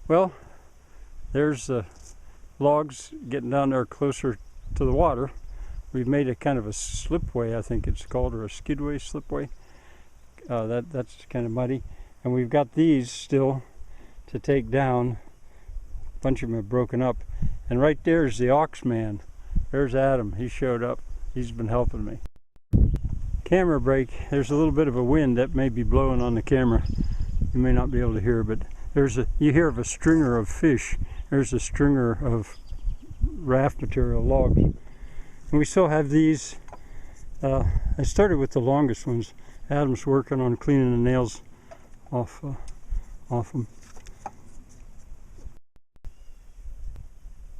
Well, there's the logs getting down there closer to the water. We've made a kind of a slipway, I think it's called, or a skidway slipway. That's kind of muddy. And we've got these still to take down. A bunch of them have broken up. And right there's the ox man. There's Adam. He showed up. He's been helping me. Camera break. There's a little bit of a wind that may be blowing on the camera. You may not be able to hear, but you hear of a stringer of fish. There's a stringer of raft material, logs. And we still have these. I started with the longest ones. Adam's working on cleaning the nails off them.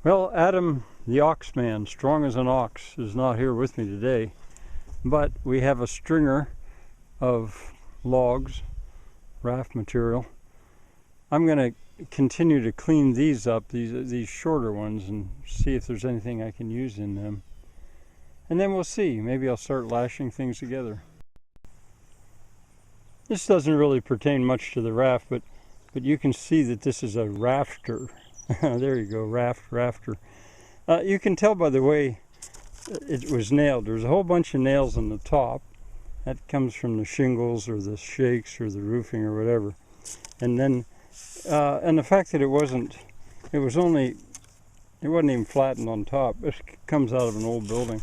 Well, Adam, the ox man, strong as an ox, is not here with me today. But we have a stringer of logs, raft material. I'm going to continue to clean these up, these shorter ones, and see if there's anything I can use in them. And then we'll see. Maybe I'll start lashing things together. This doesn't really pertain much to the raft, but you can see that this is a rafter. There you go, rafter. You can tell by the way it was nailed. There's a whole bunch of nails on the top. That comes from the shingles or the shakes or the roofing or whatever. And then, and the fact that it wasn't even flattened on top. It comes out of an old building.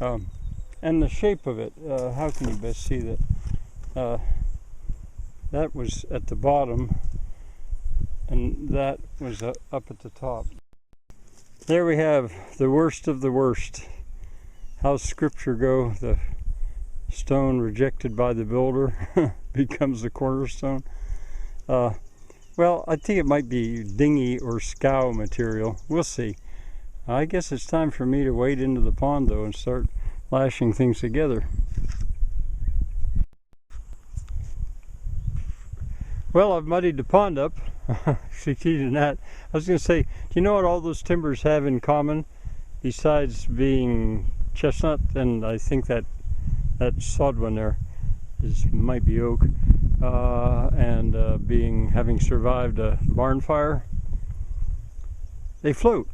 And the shape of it, how can you best see that? That was at the bottom, and that was up at the top. There we have the worst of the worst. How's scripture go? The stone rejected by the builder becomes the cornerstone. Well, I think it might be dinghy or scow material. We'll see. I guess it's time for me to wade into the pond though and start lashing things together. Well, I've muddied the pond up. Succeeded in that. I was going to say, do you know what all those timbers have in common besides being chestnut? And I think that sod one there might be oak. And having survived a barn fire, they float.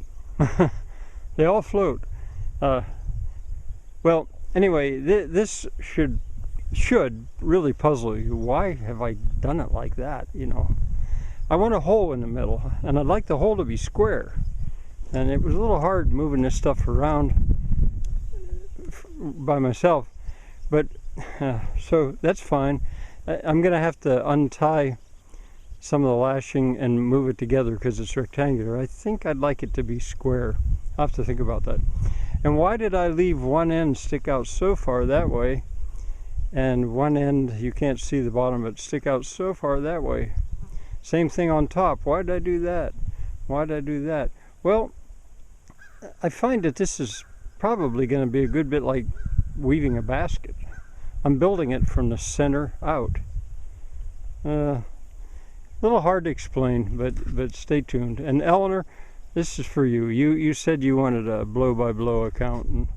They all float. Well, anyway, this should really puzzle you. Why have I done it like that? You know, I want a hole in the middle, and I'd like the hole to be square. And it was a little hard moving this stuff around by myself, but so that's fine. I'm gonna have to untie some of the lashing and move it together because it's rectangular. I think I'd like it to be square. I'll have to think about that. And why did I leave one end stick out so far that way, and one end, you can't see the bottom, but stick out so far that way? Same thing on top. Why did I do that? Why did I do that? Well, I find that this is probably going to be a good bit like weaving a basket. I'm building it from the center out. A little hard to explain, but stay tuned. And Eleanor, this is for you. You said you wanted a blow-by-blow account, and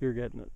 you're getting it.